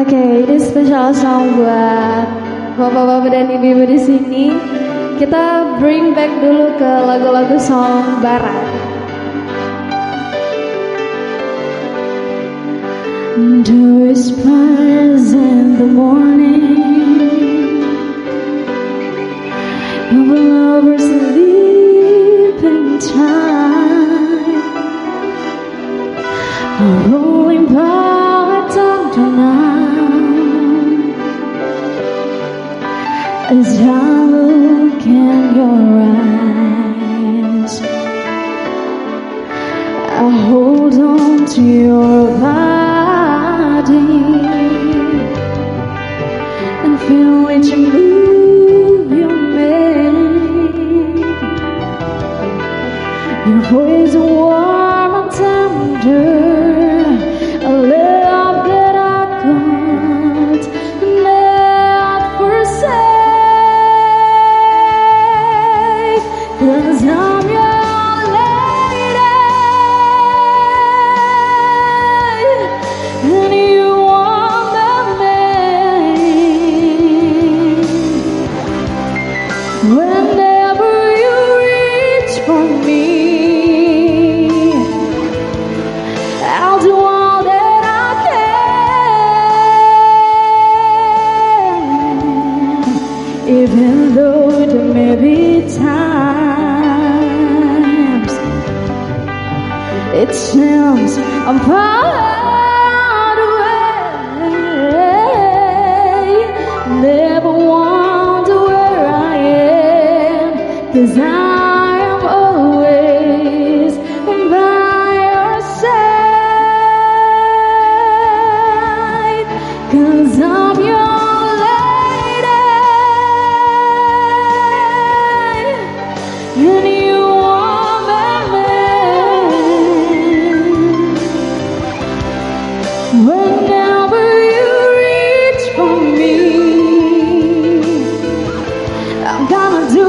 Oke, ini spesial song buat bapak-bapak dan ibu-ibu di sini. Kita bring back dulu ke lagu-lagu song barat. The whispers in the morning of a lover's sleeping time, a rolling part of the night, as I look in your eyes, I hold on to your body and feel each move you make. Your voice warm and tender, a love that I could not forsake. 'Cause I'm your lady and you are the man. Whenever you reach for me, I'll do all that I can, even though there may be times it seems I'm far away. Never wonder where I am, 'cause I am always by your side. 'Cause I'm your lady and you are my man. Whenever you reach for me, I'm gonna do